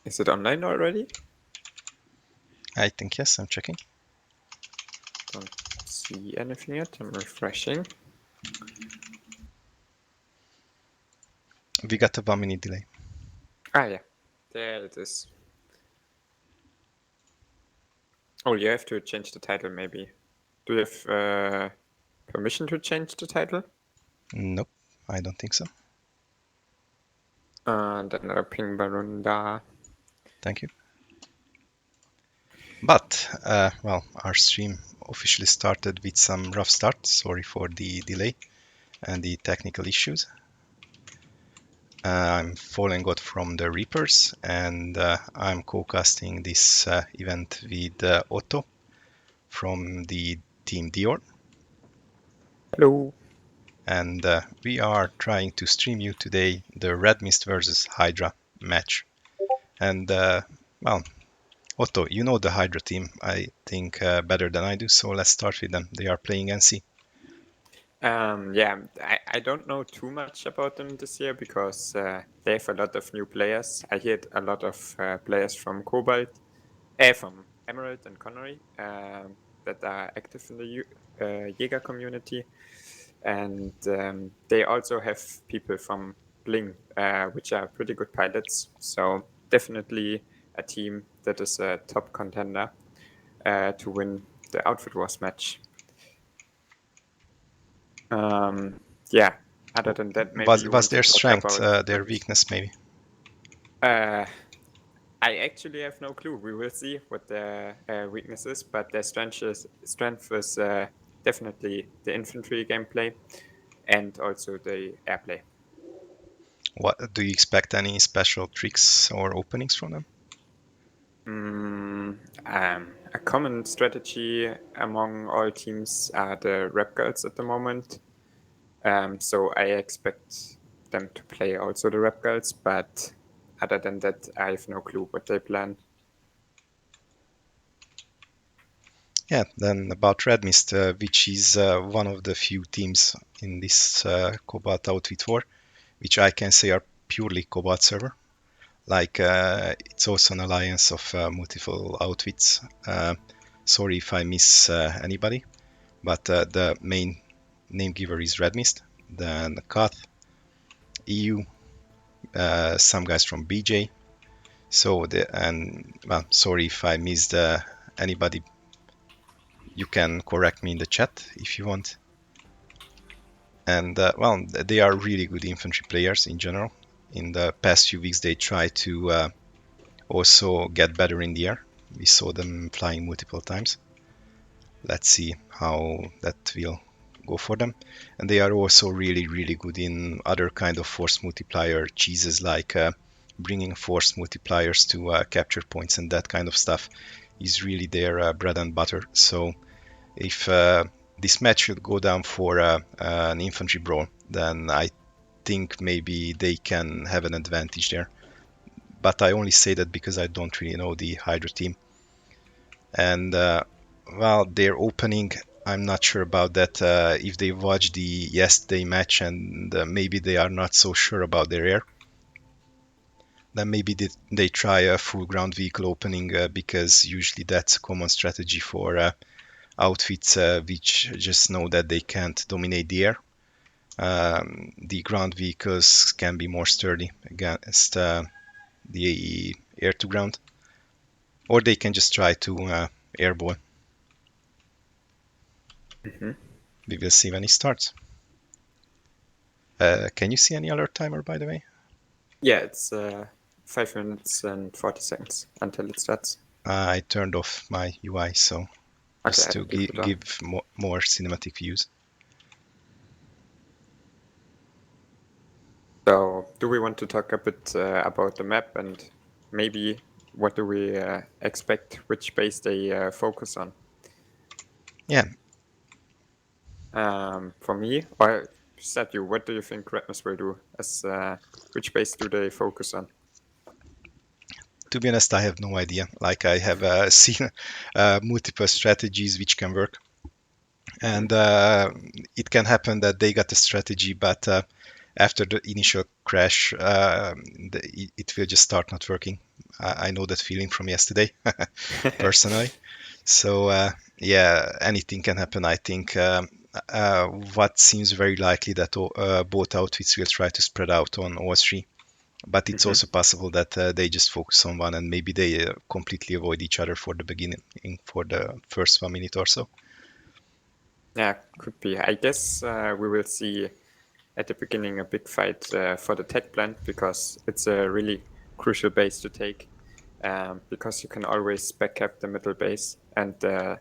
Is it online already? I think yes, I'm checking. Don't see anything yet. I'm refreshing. We got a 1 minute delay. Ah, yeah. There it is. Oh, you have to change the title, maybe. Do you have permission to change the title? Nope, I don't think so. Then ping Barunda. Thank you. But, well, our stream officially started with some rough start. Sorry for the delay and the technical issues. I'm Fallengod from the Reapers, and I'm co-casting this event with Otto from the team Dior. Hello. And we are trying to stream you today the Red Mist versus Hydra match. And, well, Otto, you know the Hydra team, I think, better than I do, so let's start with them. They are playing NC. Yeah, I don't know too much about them this year because they have a lot of new players. I heard a lot of players from Cobalt, from Emerald and Connery that are active in the Jäger community. And they also have people from Bling, which are pretty good pilots. So definitely a team that is a top contender to win the Outfit Wars match. Yeah. Other than that, maybe you Was want to their talk strength, about their weakness, maybe? I actually have no clue. We will see what their weakness is, but their strength is definitely the infantry gameplay and also the airplay. What do you expect? Any special tricks or openings from them? A common strategy among all teams are the rep girls at the moment. So I expect them to play also the rep girls, but other than that, I have no clue what they plan. Yeah, then about Red Mist, which is one of the few teams in this Cobalt Outfit War, which I can say are purely Cobalt server. Like, it's also an alliance of multiple outfits. Sorry if I miss anybody, but the main name giver is Red Mist, then Kath, EU, some guys from BJ. So well, sorry if I missed anybody. You can correct me in the chat if you want. And well, they are really good infantry players in general. In the past few weeks, they try to also get better in the air. We saw them flying multiple times. Let's see how that will go for them. And they are also really, really good in other kind of force multiplier cheeses, like bringing force multipliers to capture points, and that kind of stuff is really their bread and butter. So if this match should go down for an infantry brawl, then I think maybe they can have an advantage there. But I only say that because I don't really know the Hydra team. And well, their opening, I'm not sure about that. If they watched the yesterday match and maybe they are not so sure about their air, then maybe they try a full ground vehicle opening because usually that's a common strategy for outfits which just know that they can't dominate the air. The ground vehicles can be more sturdy against the air to ground, or they can just try to airball. We will see when it starts. Can you see any alert timer, by the way? Yeah, it's 5 minutes and 40 seconds until it starts. I turned off my UI, so just Okay, to give more cinematic views. So, do we want to talk a bit about the map and maybe what do we expect, which base they focus on? Yeah. For me, or Satyu, what do you think Redness will do? As which base do they focus on? To be honest, I have no idea. Like, I have seen multiple strategies which can work, and it can happen that they got a strategy, but after the initial crash, it will just start not working. I know that feeling from yesterday, personally. So yeah, anything can happen. I think what seems very likely that both outfits will try to spread out on all three, but it's also possible that they just focus on one and maybe they completely avoid each other for the beginning, for the first 1 minute or so. Yeah, could be. I guess we will see at the beginning a big fight for the tech plant, because it's a really crucial base to take, because you can always backcap the middle base, and the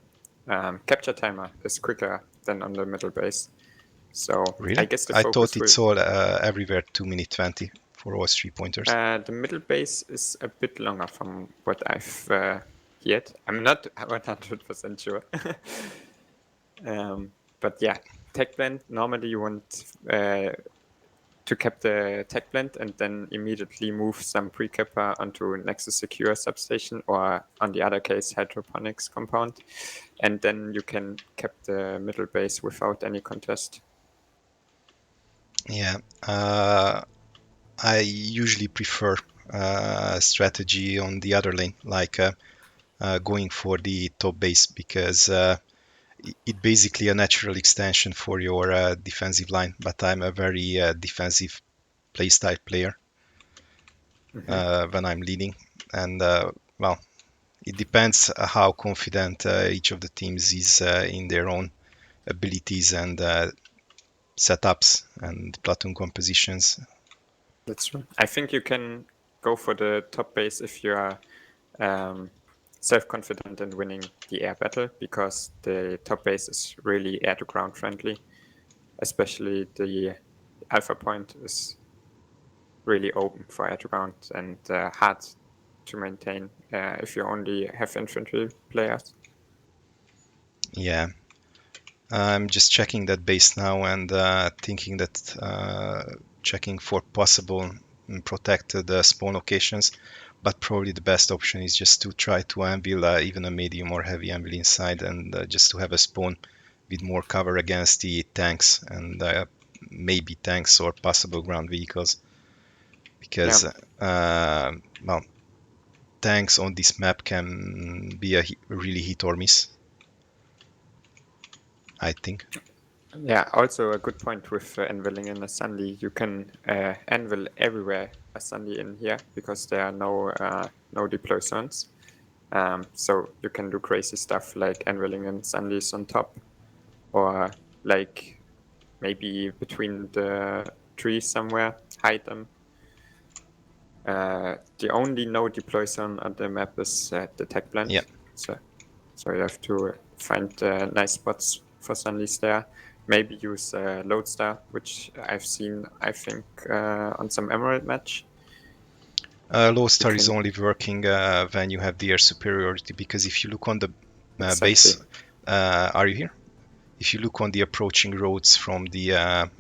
capture timer is quicker than on the middle base. So I Really? guess the I thought focus will... it's all everywhere 2 minute 20 for all 3 pointers. The middle base is a bit longer from what I've heard. I'm not 100% sure. But yeah, tech blend, normally you want to cap the tech blend and then immediately move some pre-capper onto Nexus Secure substation, or on the other case, hydroponics compound. And then you can cap the middle base without any contest. Yeah, I usually prefer strategy on the other lane, like going for the top base, because it basically a natural extension for your defensive line. But I'm a very defensive playstyle player when I'm leading, and well, it depends how confident each of the teams is in their own abilities and setups and platoon compositions. That's true. I think you can go for the top base if you are self-confident in winning the air battle, because the top base is really air-to-ground friendly. Especially the alpha point is really open for air-to-ground and hard to maintain if you only have infantry players. Yeah, I'm just checking that base now and thinking that checking for possible protected spawn locations, but probably the best option is just to try to anvil even a medium or heavy anvil inside, and just to have a spawn with more cover against the tanks and maybe tanks or possible ground vehicles, because well, tanks on this map can be a really hit or miss, I think. Yeah, also a good point with anviling in a Sunday. You can anvil everywhere a Sunday in here, because there are no deploy zones. So you can do crazy stuff like anviling in Sundays on top, or like maybe between the trees somewhere, hide them. The only no deploy zone on the map is the tech plant. Yeah. So you have to find nice spots for Sundays there. Maybe use Lodestar, which I've seen, I think, on some Emerald match. Lodestar is only working when you have the air superiority, because if you look on the base, are you here? If you look on the approaching roads from the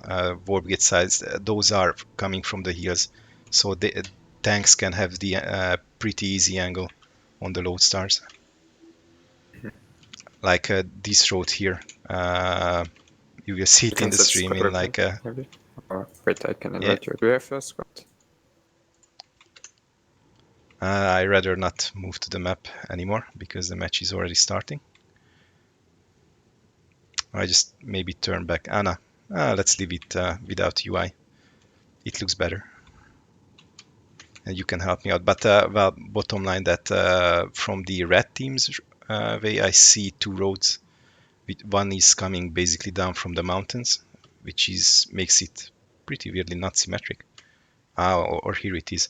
warp gate sides, those are coming from the hills, so the tanks can have the pretty easy angle on the Lodestars. Like this road here, you will see it in the stream in like... maybe? Or wait, I can yeah. invite you. Do you have a squad? I rather not move to the map anymore because the match is already starting. I just maybe turn back. Anna, let's leave it without UI. It looks better. And you can help me out. But well, bottom line that from the red team's way, I see two roads. One is coming basically down from the mountains, which makes it pretty weirdly not symmetric. Or here it is.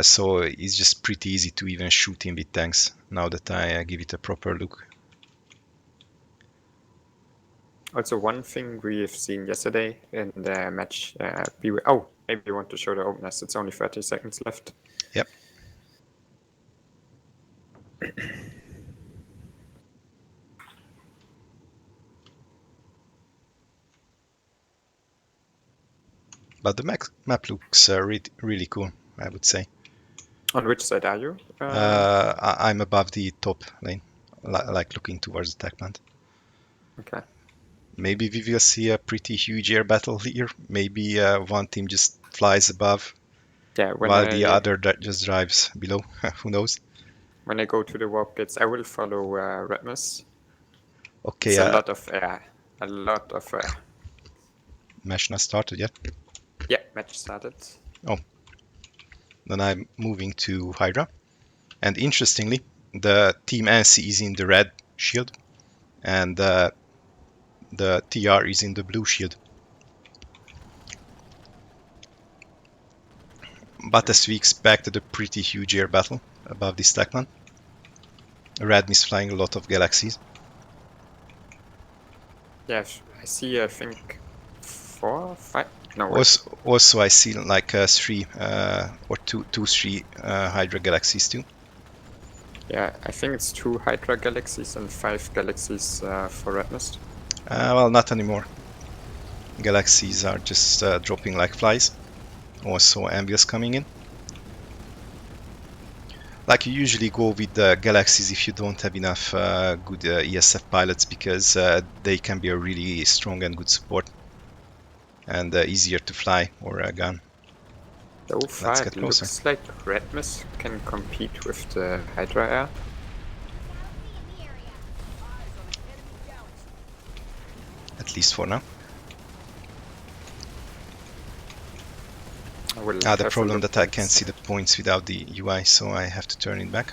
So it's just pretty easy to even shoot in with tanks now that I give it a proper look. Also, one thing we've seen yesterday in the match, oh, maybe you want to show the openers. It's only 30 seconds left. Yep. But the map looks really cool, I would say. On which side are you? I'm above the top lane, like looking towards the tech plant. Okay. Maybe we will see a pretty huge air battle here. Maybe one team just flies above Yeah, while the other just drives below. Who knows? when I go to the warp gates, I will follow RMIS. Okay, It's a lot of air. A lot of air. match not started yet. Yeah, match started. Oh, then I'm moving to Hydra. And interestingly, the team NC is in the red shield, and the TR is in the blue shield. But as we expected, a pretty huge air battle above this techland. Red is flying a lot of galaxies. Yeah, I see, I think 4, 5. No, Also, I see like 3 or 3 Hydra galaxies too. Yeah, I think it's 2 Hydra galaxies and 5 galaxies for Red Mist. Well, not anymore. Galaxies are just dropping like flies. Also, ambience coming in. Like you usually go with the galaxies if you don't have enough good ESF pilots, because they can be a really strong and good support and easier to fly or gun. So far, Let's get it closer. looks like Red Mist can compete with the Hydra Air. At least for now. The problem that I can't see the points without the UI, so I have to turn it back.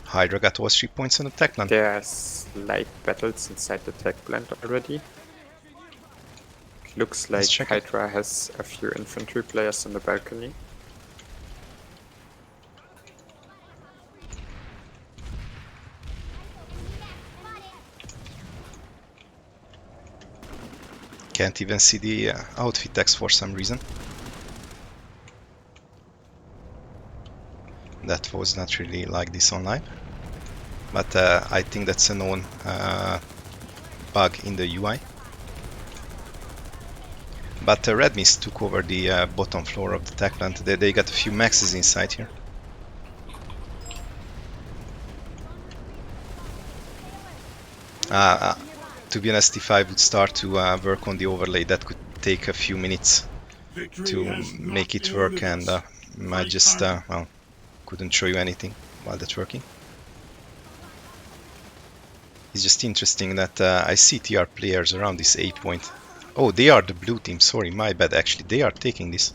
Hydra got all 3 points on the tech plant. There's light battles inside the tech plant already. Looks like Hydra has a few infantry players on the balcony. Can't even see the outfit text for some reason. That was not really like this online. But I think that's a known bug in the UI. But Red Mist took over the bottom floor of the tech plant. They got a few maxes inside here. To be honest, if I would start to work on the overlay, that could take a few minutes to make it work, and I just well, couldn't show you anything while that's working. It's just interesting that I see TR players around this 8 point. Oh, they are the blue team. Sorry, my bad. Actually, they are taking this.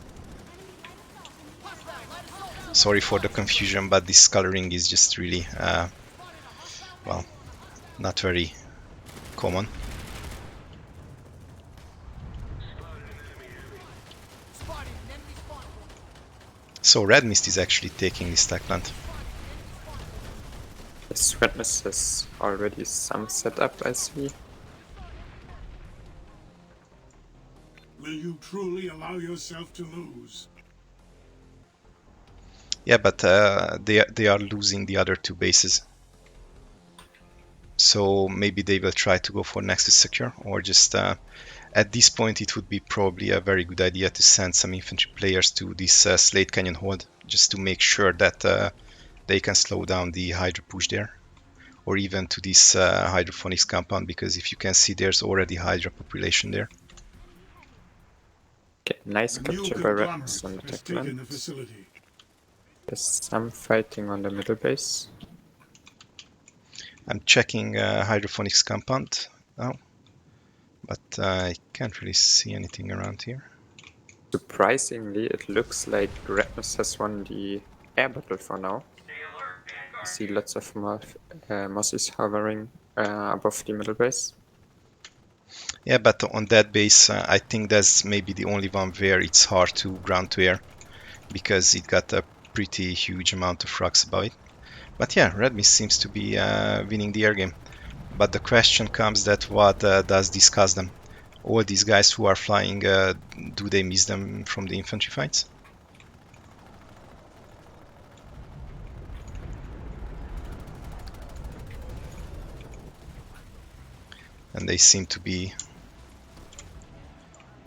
Sorry for the confusion, but this coloring is just really, well, not very common. So Red Mist is actually taking this tech plant. Yes, Red Mist has already some setup, I see. Will you truly allow yourself to lose? Yeah, but they are losing the other 2 bases. So maybe they will try to go for Nexus Secure, or just at this point it would be probably a very good idea to send some infantry players to this Slate Canyon hold, just to make sure that they can slow down the Hydra push there, or even to this hydroponics compound, because if you can see, there's already Hydra population there. Okay, nice capture by Red Mist on the tech plant. There's some fighting on the middle base. I'm checking hydroponics compound now, but I can't really see anything around here. Surprisingly, it looks like Red Mist has won the air battle for now. I see lots of Mossies hovering above the middle base. Yeah, but on that base, I think that's maybe the only one where it's hard to ground to air, because it got a pretty huge amount of rocks above it. But yeah, Red Mist seems to be winning the air game. But the question comes that what does this cost them? All these guys who are flying, do they miss them from the infantry fights? And they seem to be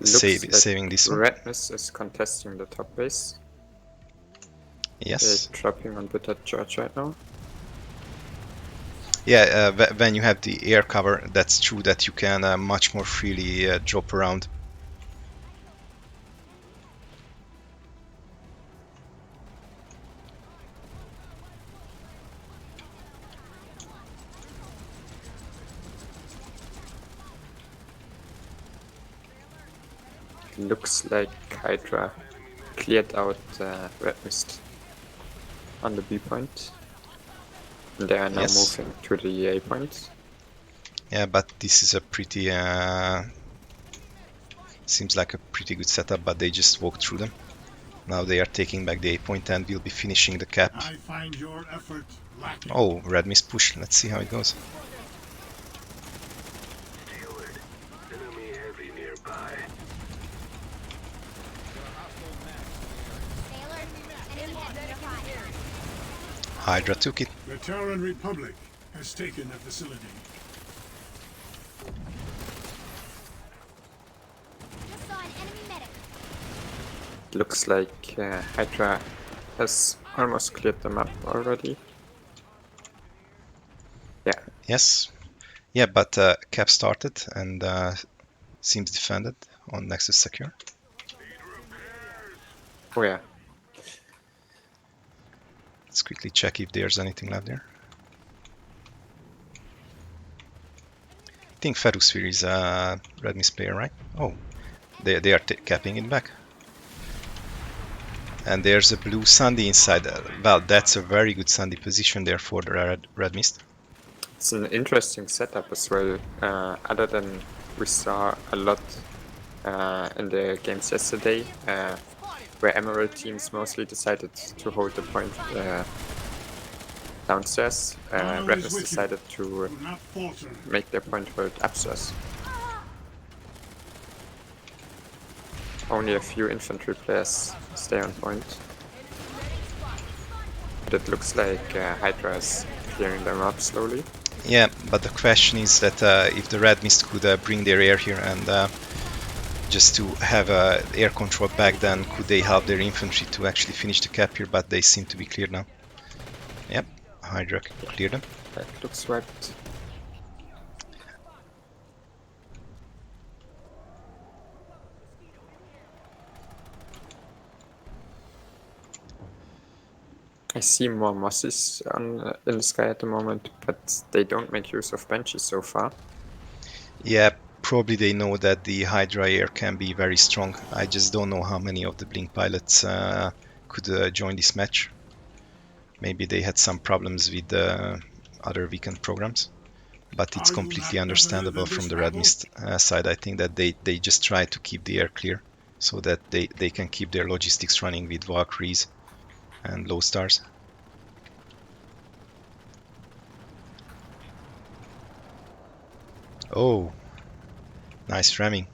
saving this one. RMIS is contesting the top base. Yes. They're dropping on Bitter Church right now. Yeah, when you have the air cover, that's true that you can much more freely drop around. Looks like Hydra cleared out Red Mist on the B point. And they are now moving to the A point. Yeah, but this is a pretty... seems like a pretty good setup, but they just walked through them. Now they are taking back the A point and will be finishing the cap. I find your effort lacking. Oh, Red Mist push. Let's see how it goes. Hydra took it. The Terran Republic has taken the facility. Just saw an enemy medic. Looks like Hydra has almost cleared the map already. Yeah. Yes. Yeah, but cap started and seems defended on Nexus secure. Oh yeah. Let's quickly check if there's anything left there. I think Ferusphere is a Red Mist player, right? Oh, they are capping it back. And there's a blue Sandy inside. Well, that's a very good Sandy position there for the Red Mist. It's an interesting setup as well. Other than we saw a lot in the games yesterday, where Emerald teams mostly decided to hold the point downstairs. Red Mist decided to make their point hold upstairs. Only a few infantry players stay on point. But it looks like Hydra is clearing them up slowly. Yeah, but the question is that if the Red Mist could bring their air here and just to have air control back, then could they help their infantry to actually finish the cap here? But they seem to be cleared now. Yep, Hydra cleared them. That looks right. I see more mosses in the sky at the moment, but they don't make use of benches so far. Yeah, probably they know that the Hydra air can be very strong. I just don't know how many of the Blink pilots could join this match. Maybe they had some problems with the other weekend programs. But it's completely understandable from the Red Mist side. I think that they just try to keep the air clear so that they can keep their logistics running with Valkyries and low stars. Oh, nice ramming.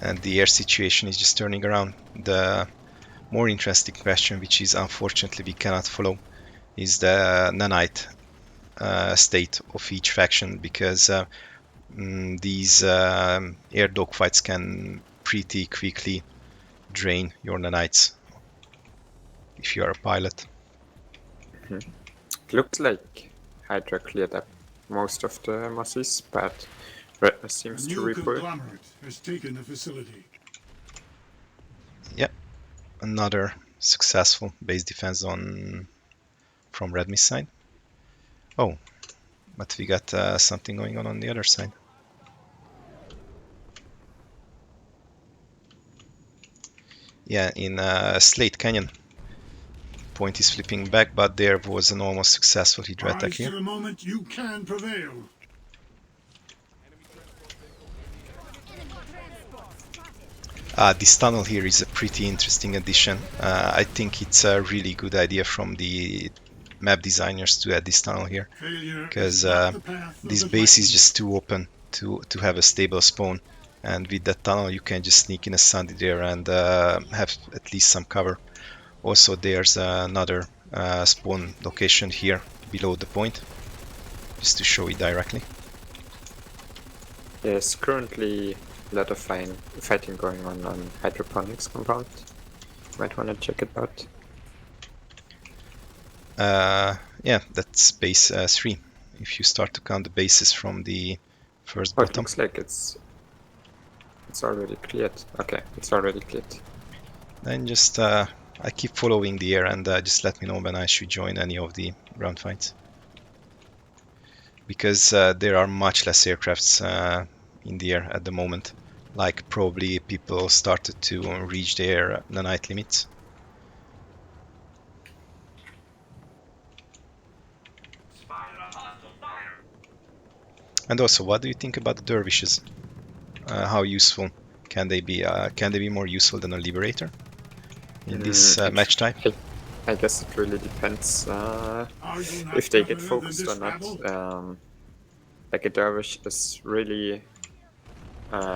And the air situation is just turning around. The more interesting question, which is unfortunately we cannot follow, is the nanite state of each faction, because these air dogfights can pretty quickly drain your nanites if you are a pilot. Mm-hmm. Looks like Hydra cleared up most of the mosses, but Red Mist seems to repull. Conglomerate has taken the facility. Yep, another successful base defense from Red Mist side. Oh, but we got something going on the other side. Yeah, in Slate Canyon. Point is flipping back, but there was an almost successful Hydra attack here. The moment you can prevail. This tunnel here is a pretty interesting addition. I think it's a really good idea from the map designers to add this tunnel here, because this base is just too open to have a stable spawn, and with that tunnel you can just sneak in a Sandy there and have at least some cover. Also, there's another spawn location here below the point, just to show it directly. There's currently a lot of fighting going on hydroponics compound. Might want to check it out. Yeah, that's base 3. If you start to count the bases from the first Oh, it bottom. looks like it's already cleared. Okay, it's already cleared. Then just I keep following the air and just let me know when I should join any of the ground fights. Because there are much less aircrafts in the air at the moment. Like probably people started to reach the night limits. And also, what do you think about the dervishes? How useful can they be? Can they be more useful than a liberator in this match type? I guess it really depends Are you not if they get better than focused this or not. battle? Like a dervish is really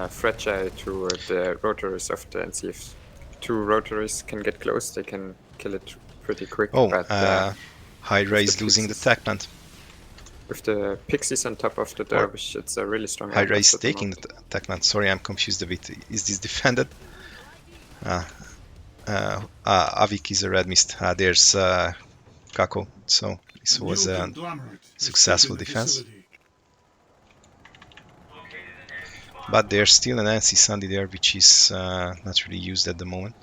fragile to the rotaries of the NC. If 2 rotaries can get close, they can kill it pretty quick. Oh, but Hydra with is the losing the pixies- attack plant. With the pixies on top of the dervish, it's a really strong Hydra outpost is at the taking moment. the attack plant. Sorry, I'm confused a bit. Is this defended? Avik is a red mist. There's Kako. So this A was new a conglomerate has successful taken the defense. facility. But there's still an NC Sandy there, which is not really used at the moment.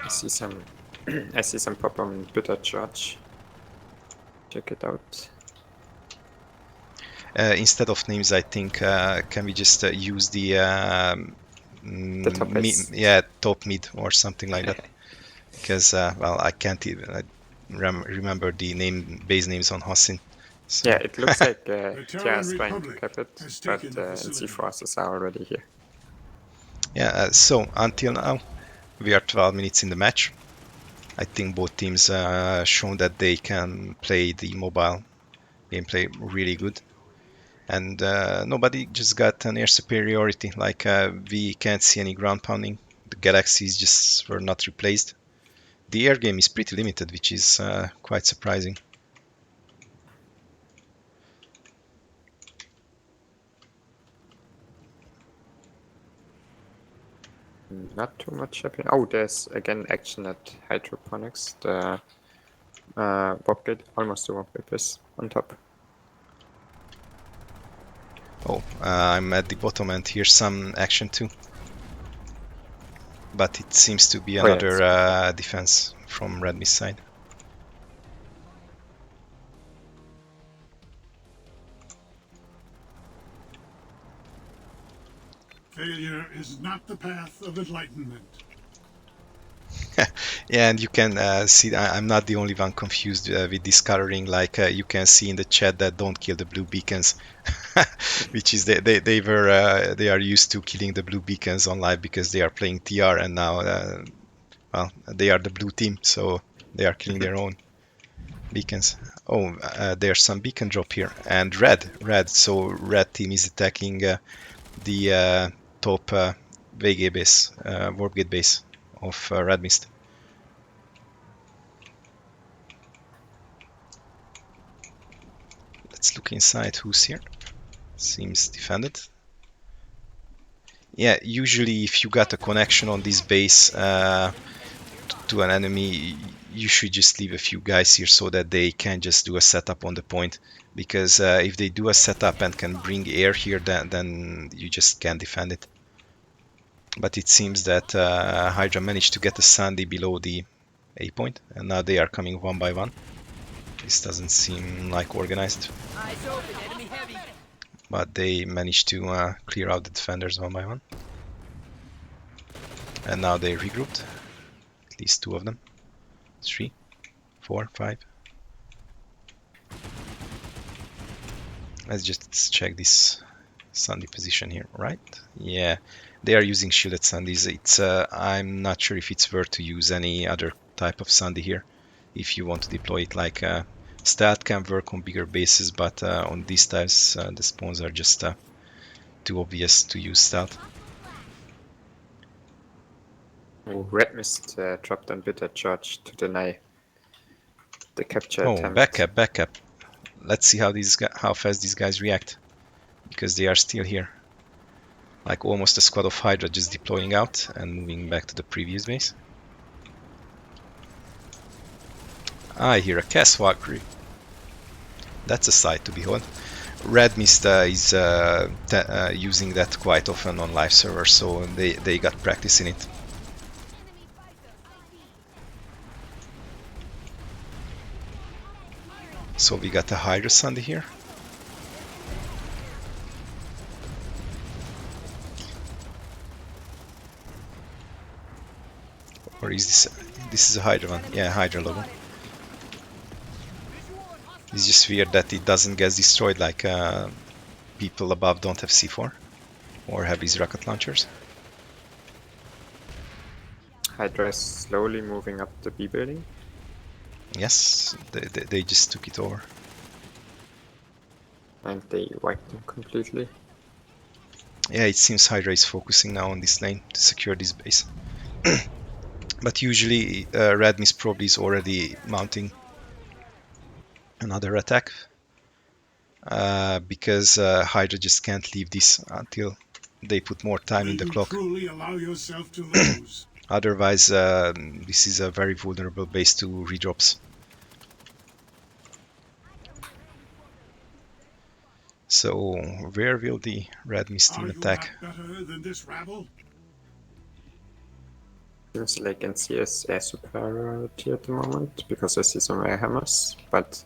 I see some I see some pop on bitter charge. Check it out. Instead of names, I think can we just use the top S. top mid or something like that? Because well, I can't even remember the base names on Hassin. So. Yeah, it looks like The TR Terran is trying to Republic cap it, has but taken the NC facility. forces are already here. Yeah, so until now, we are 12 minutes in the match. I think both teams shown that they can play the mobile gameplay really good. And nobody just got an air superiority. Like we can't see any ground pounding. The galaxies just were not replaced. The air game is pretty limited, which is quite surprising. Not too much happening. Oh, there's again action at hydroponics. The warp gate, almost the warp gate is on top. Oh, I'm at the bottom and here's some action too. But it seems to be another defense from Red Mist side. Failure is not the path of enlightenment. Yeah, and you can see I'm not the only one confused with this coloring. Like you can see in the chat that don't kill the blue beacons, which is they are used to killing the blue beacons on live because they are playing TR, and now well, they are the blue team, so they are killing their own beacons. Oh, there's some beacon drop here, and red. So red team is attacking the top VG base, warp gate base of Red Mist. Let's look inside who's here. Seems defended. Yeah, usually if you got a connection on this base to an enemy, you should just leave a few guys here so that they can just do a setup on the point. Because if they do a setup and can bring air here, then you just can't defend it. But it seems that Hydra managed to get a Sandy below the A point, and now they are coming one by one. This doesn't seem like organized. Eyes open, enemy heavy. But they managed to clear out the defenders one by one. And now they regrouped. At least 2 of them. 3, 4, 5. Let's just check this Sandy position here, right? Yeah, they are using shielded Sandys. It's I'm not sure if it's worth to use any other type of Sandy here. If you want to deploy it, like Stealth can work on bigger bases, but on these types the spawns are just too obvious to use Stealth. Oh, Red Mist dropped on bitter charge to deny the capture Oh, attempt. back up. Let's see how fast these guys react, because they are still here. Like almost a squad of Hydra just deploying out and moving back to the previous base. I hear a Caswalker. That's a sight to behold. RMIS is using that quite often on live servers, so they got practice in it. So we got a Hydra Sunday here. Or is this is a Hydra one? Yeah, Hydra logo. It's just weird that it doesn't get destroyed like people above don't have C4 or have these rocket launchers. Hydra is slowly moving up the B building. Yes, they just took it over. And they wiped them completely. Yeah, it seems Hydra is focusing now on this lane to secure this base. But usually RMIS probably is already mounting another attack. Because Hydra just can't leave this until they put more time in the clock. Truly allow yourself to lose. Otherwise, this is a very vulnerable base to redrops. So, where will the RMIS team attack? Better than this rabble? Seems like NC is air superiority at the moment because I see some air hammers, but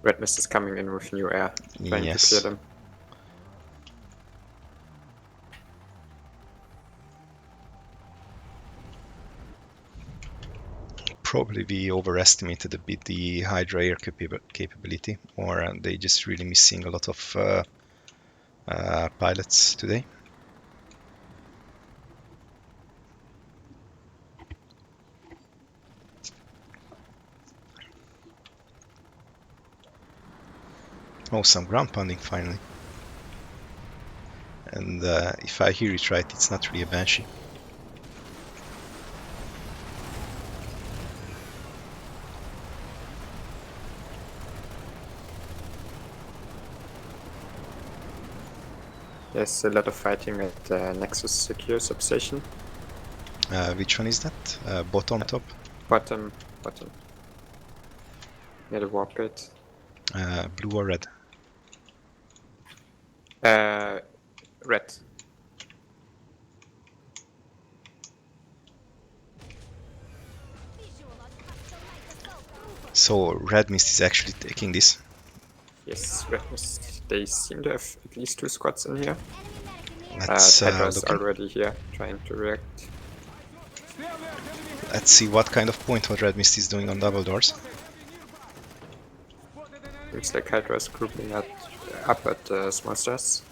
RMIS is coming in with new air, trying to clear them. Probably we overestimated a bit the Hydra air capability, or they just really missing a lot of pilots today. Oh, some ground pounding finally. And if I hear it right, it's not really a Banshee. There's a lot of fighting at Nexus Secure Substation. Which one is that? Bottom top? Bottom. Near the warp gate. Blue or red? Red. So RMIS is actually taking this. Yes, RMIS. They seem to have at least 2 squads in here. Let's Hydra's already here, trying to react. Let's see what kind of point what RMIS is doing on double doors. Looks like Hydra's grouping up at small stairs.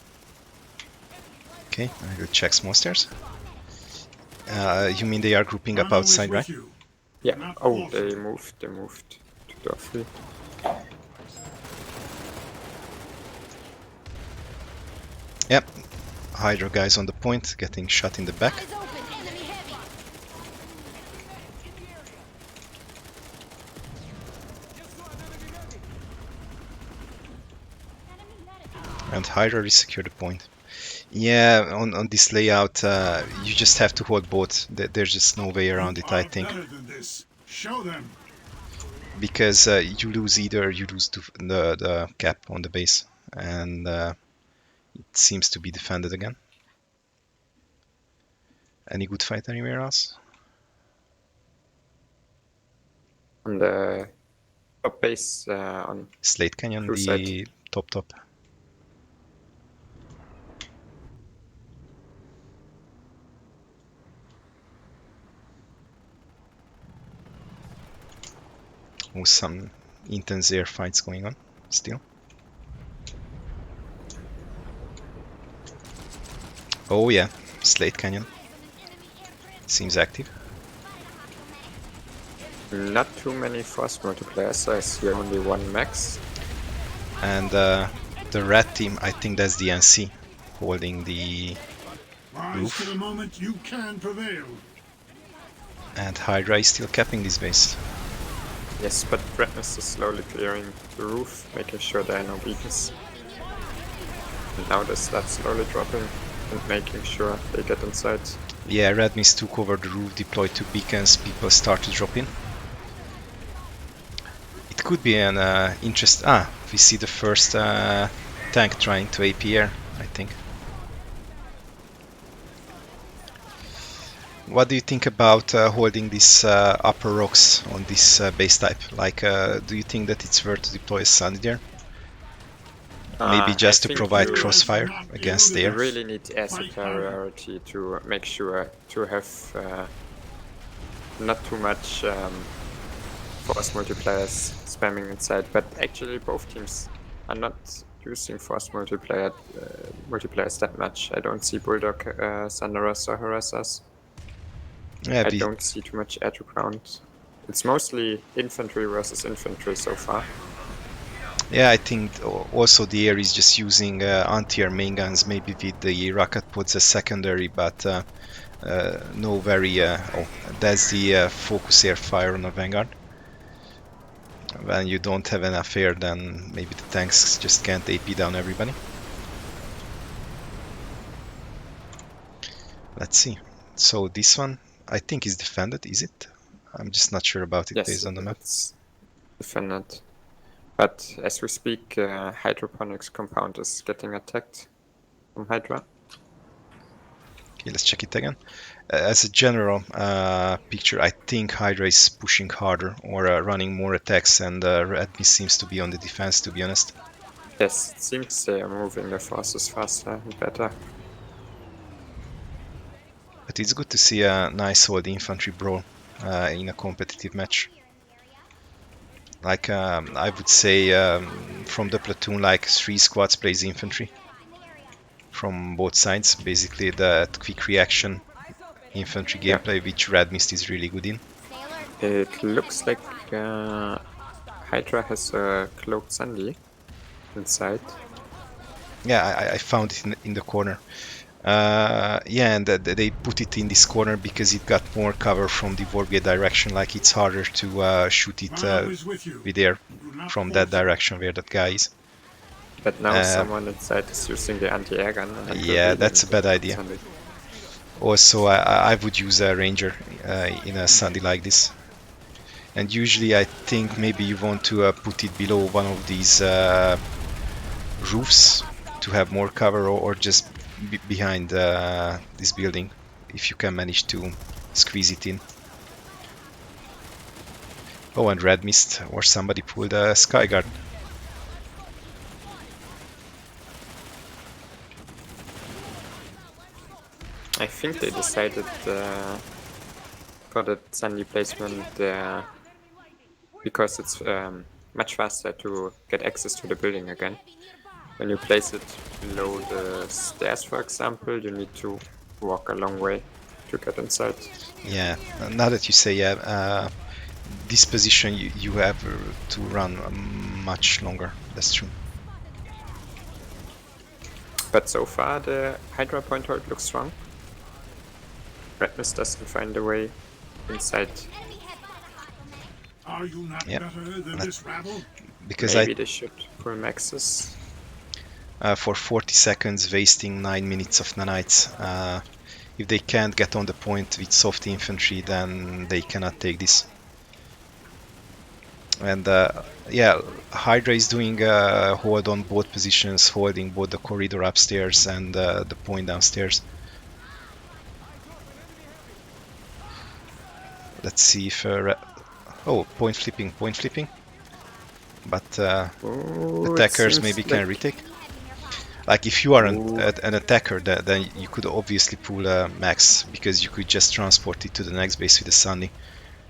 Okay, I will check small stairs. You mean they are grouping up outside, right? Yeah. Oh, they moved to door 3. Yep. Hydra guys on the point, getting shot in the back. And Hydra secured the point. Yeah, on this layout, you just have to hold both. There's just no way around it, I think. Show them. Because you lose the cap on the base, and it seems to be defended again. Any good fight anywhere else? On the top base, on Slate Canyon, the side. top. Oh, some intense air fights going on still. Oh yeah, Slate Canyon seems active. Not too many force multipliers, I see only 1 max. And the red team, I think that's the NC holding the roof. To the moment you can prevail. And Hydra is still capping this base. Yes, but Redness is slowly clearing the roof, making sure there are no beacons. And now they start slowly dropping and making sure they get inside. Yeah, RMIS took over the roof, deployed 2 beacons, people start to drop in. It could be an interest... we see the first tank trying to AP air, I think. What do you think about holding these upper rocks on this base type? Like, do you think that it's worth to deploy a Sunny there? Maybe just to provide crossfire against the You air? really need air superiority to make sure to have not too much force multipliers spamming inside, but actually both teams are not using force multipliers that much. I don't see Bulldog, Thunderers or Harassers. Yeah, I don't see too much air to ground. It's mostly infantry versus infantry so far. Yeah, I think also the air is just using anti-air main guns, maybe with the rocket pods as secondary, but no very... that's the focus air fire on a Vanguard. When you don't have enough air, then maybe the tanks just can't AP down everybody. Let's see. So this one, I think is defended, is it? I'm just not sure about it based on the map. It's defended. But as we speak, hydroponics compound is getting attacked from Hydra. Okay, let's check it again. As a general picture, I think Hydra is pushing harder or running more attacks, and RMIS seems to be on the defense, to be honest. Yes, it seems they are moving their forces faster and better. But it's good to see a nice old infantry brawl in a competitive match. Like, I would say from the platoon, like 3 squads plays infantry. From both sides, basically the quick reaction infantry gameplay, which RMIS is really good in. It looks like Hydra has a cloaked Sandy inside. Yeah, I found it in the corner. Yeah, and they put it in this corner because it got more cover from the Wargate direction, like it's harder to shoot it with air from that direction where that guy is. But now someone inside is using the anti-air gun. Yeah, that's a bad idea. Sandy. Also, I would use a ranger in a Sandy like this. And usually I think maybe you want to put it below one of these roofs to have more cover, or just behind this building, if you can manage to squeeze it in. Oh, and RMIS or somebody pulled a Skyguard. I think they decided for the Sandy placement because it's much faster to get access to the building again. When you place it below the stairs, for example, you need to walk a long way to get inside. Yeah, now that you say, this position you have to run much longer, that's true. But so far the Hydra point hold looks strong. RMIS doesn't find a way inside. Are you not better than this rabble? Because maybe they should pull maxes. For 40 seconds, wasting 9 minutes of nanites. If they can't get on the point with soft infantry, then they cannot take this. And yeah, Hydra is doing hold on both positions, holding both the corridor upstairs and the point downstairs. Let's see if... oh, point flipping. But attackers maybe can retake. Like if you are an attacker, then you could obviously pull a max, because you could just transport it to the next base with a Sunny.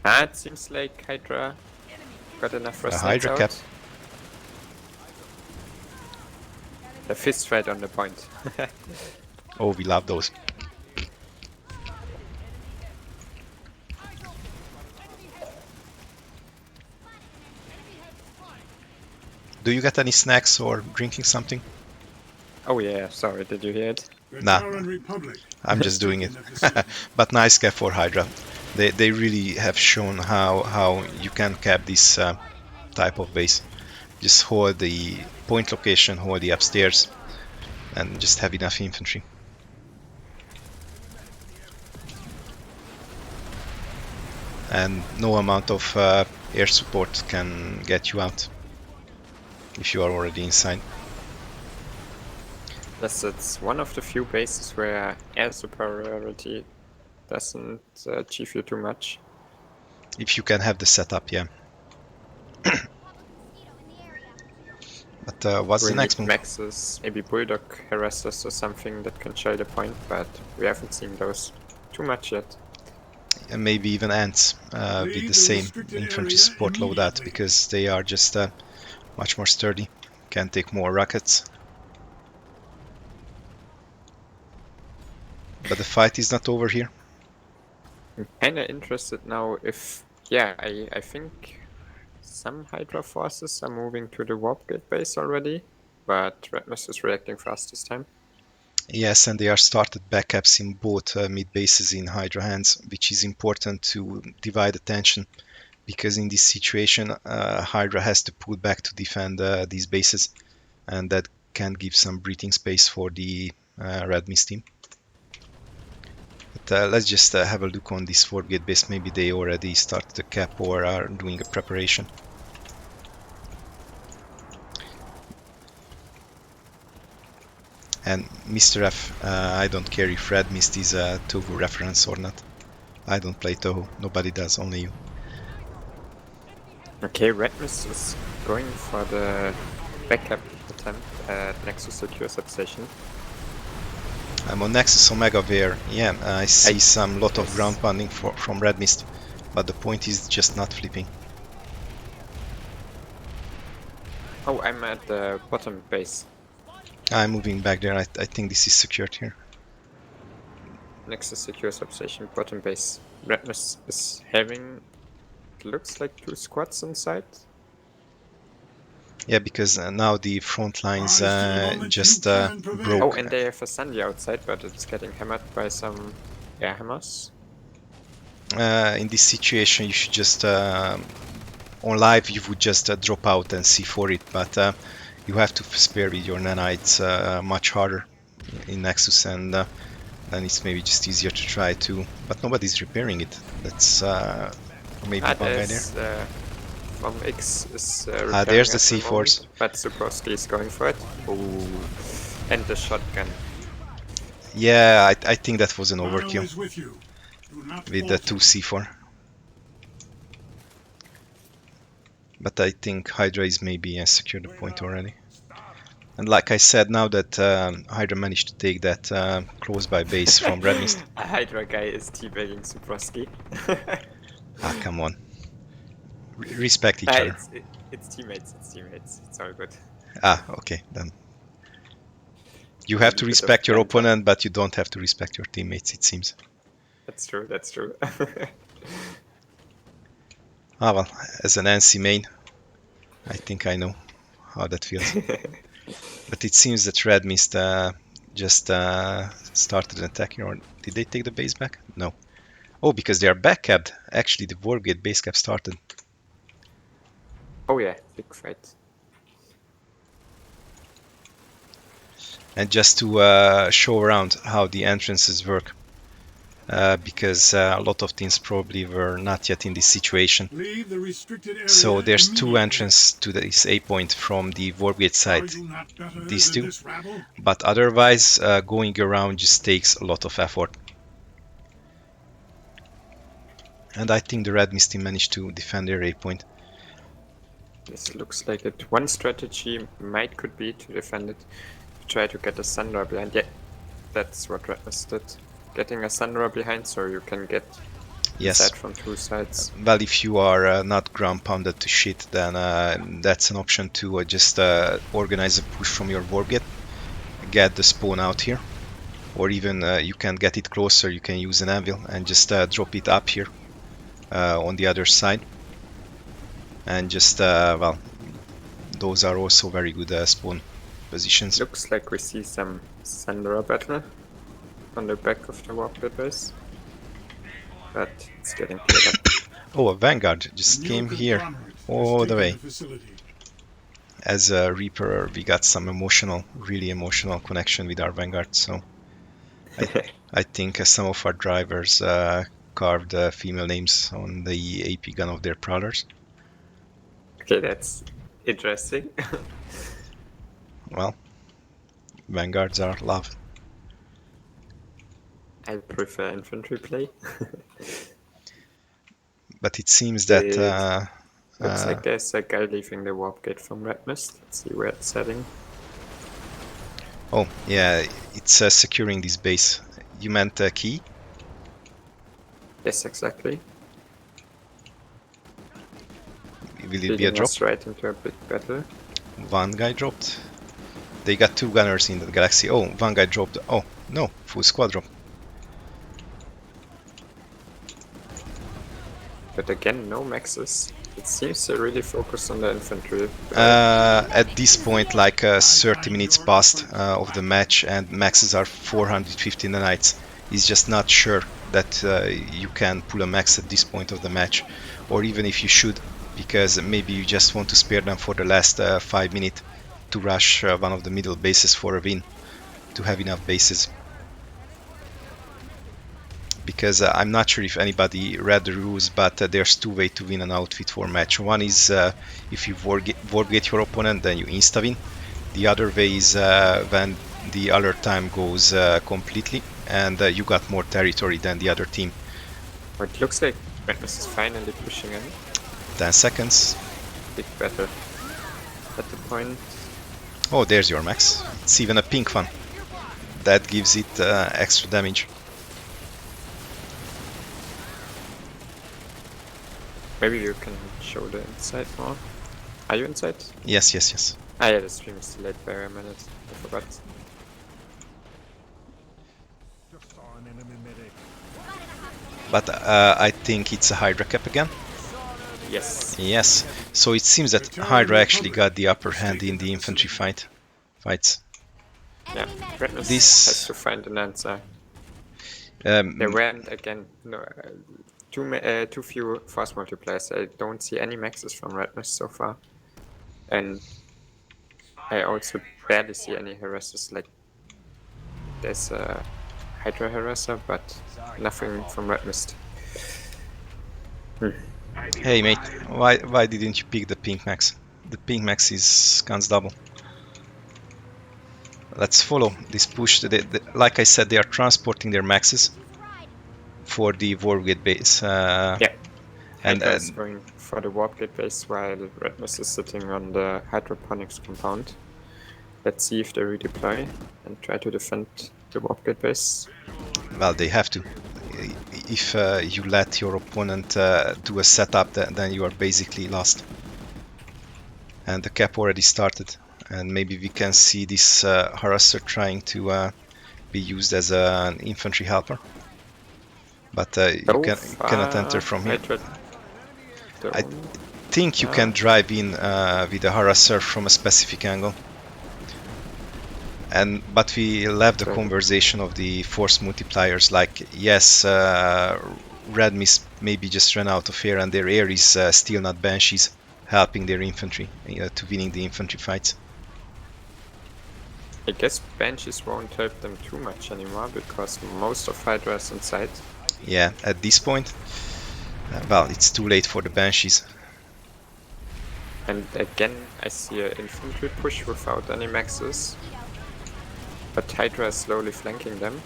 It seems like Hydra got enough rest. Hydra cap. A fist fight on the point. Oh, we love those. Do you get any snacks or drinking something? Oh yeah, sorry, did you hear it? Nah, I'm just doing it. But nice cap for Hydra. They really have shown how you can cap this type of base. Just hold the point location, hold the upstairs, and just have enough infantry. And no amount of air support can get you out if you are already inside. Yes, it's one of the few bases where air superiority doesn't achieve you too much. If you can have the setup, yeah. Mosquito in the area. But what's We the next need move? maxes, maybe bulldog harassers or something that can show the point, but we haven't seen those too much yet. And maybe even ants with the same infantry support loadout, because they are just much more sturdy, can take more rockets. But the fight is not over here. I'm kinda interested now if, yeah, I think some Hydra forces are moving to the warp gate base already, but Redmus is reacting fast this time. Yes, and they are started backups in both mid bases in Hydra hands, which is important to divide attention, because in this situation Hydra has to pull back to defend these bases, and that can give some breathing space for the Red Mist team. But let's just have a look on this warp gate base. Maybe they already started the cap or are doing a preparation. And Mr. F, I don't care if Red Mist is a Toho reference or not. I don't play Toho, nobody does, only you. Okay, Redmus is going for the backup attempt at Nexus Secure Substation. I'm on Nexus Omega where, yeah, I see some lot of ground pounding from Red Mist, but the point is just not flipping. Oh, I'm at the bottom base. I'm moving back there. I think this is secured here. Nexus Secure Substation, bottom base. Redmus is having, looks like 2 squads inside. Yeah, because now the front lines just broke. Oh, and they have a Sandy outside, but it's getting hammered by some air hammers. In this situation, you should just on live you would just drop out and see for it, but you have to spare with your nanites much harder in Nexus, and then it's maybe just easier to try to. But nobody's repairing it. That's maybe one guy there. From X is there's the C4s. But Suprosky is going for it. Ooh. And the shotgun. Yeah, I think that was an overkill with the 2 C4. But I think Hydra is maybe secured the point already. And like I said, now that Hydra managed to take that close by base from Red Mist. A Hydra guy is teabagging Suprosky. Ah, come on. Respect each other. It's teammates, it's all good. Ah, okay, then. You have to respect your opponent, but you don't have to respect your teammates, it seems. That's true. Ah, well, as an NC main, I think I know how that feels. But it seems that Red Mist just started an attack here, or did they take the base back? No. Oh, because they are back-capped. Actually, the Warp Gate base cap started. Oh yeah, big fight. And just to show around how the entrances work, because a lot of teams probably were not yet in this situation. So there's 2 entrances to this A point from the Warp Gate side, these 2, but otherwise going around just takes a lot of effort. And I think the Red Mist team managed to defend their A point. This looks like it. One strategy could be to defend it. Try to get a Sandra behind. Yeah, that's what Redmus did. Getting a Sandra behind so you can get inside from 2 sides. Well, if you are not ground pounded to shit, then that's an option to just organize a push from your Warp Gate, get the spawn out here, or even you can get it closer, you can use an anvil and just drop it up here on the other side. And just, well, those are also very good spawn positions. Looks like we see some Sandra battle on the back of the Warp Gate base. but it's getting cleared up. Oh, a Vanguard just The new came here conglomerate has all the taken way. the facility. As a Reaper, we got some emotional, really emotional connection with our Vanguard. So I think some of our drivers carved female names on the AP gun of their prowlers. Okay, that's interesting. Well, Vanguards are loved. I prefer infantry play. But it seems that It looks like there's a guy leaving the warp gate from Red Mist. Let's see where it's heading. oh yeah, it's securing this base. You meant key? Yes, exactly. Will it be a Leading drop? us right into a big battle. One guy dropped. They got 2 gunners in the galaxy. Oh, one guy dropped. Oh no, full squad drop. But again, no maxes. It seems to really focus on the infantry. At this point, like 30 minutes past of the match, and maxes are 450 nanites. He's just not sure that you can pull a max at this point of the match, or even if you should, because maybe you just want to spare them for the last 5 minutes to rush one of the middle bases for a win, to have enough bases. Because I'm not sure if anybody read the rules, but there's 2 ways to win an outfit war match. One is if you wargate your opponent, then you insta-win. The other way is when the other time goes completely and you got more territory than the other team. But it looks like Red Mist is finally pushing in. 10 seconds. Big battle at the point. Oh, there's your max. It's even a pink one. That gives it extra damage. Maybe you can show the inside more. Are you inside? Yes, yes, yes. Ah yeah, the stream is delayed by a minute. I forgot. But I think it's a Hydra cap again. Yes. Yes. So it seems that Hydra actually got the upper hand in the infantry fights. Yeah, Red Mist This- has to find an answer. Um, There weren't, again, no, too few force multipliers. I don't see any maxes from Red Mist so far. And I also barely see any harassers. Like, there's a Hydra harasser, but nothing from Red Mist. Hey mate, why didn't you pick the pink max? The pink max is guns double. Let's follow this push. Like I said, they are transporting their maxes for the wargate base. Yeah. And Hydra is going for the warp gate base while Red Mist is sitting on the hydroponics compound. Let's see if they redeploy and try to defend the warp gate base. well, they have to. If you let your opponent do a setup, then you are basically lost. And the cap already started, and maybe we can see this harasser trying to be used as an infantry helper. But you cannot enter from here. I think you can drive in with a harasser from a specific angle. But we left the conversation of the force multipliers, like, yes, Red Mist maybe just ran out of air, and their air is still not Banshees helping their infantry to winning the infantry fights. I guess Banshees won't help them too much anymore because most of Hydra is inside. Yeah, at this point, well, it's too late for the Banshees. And again, I see an infantry push without any maxes. But Hydra is slowly flanking them.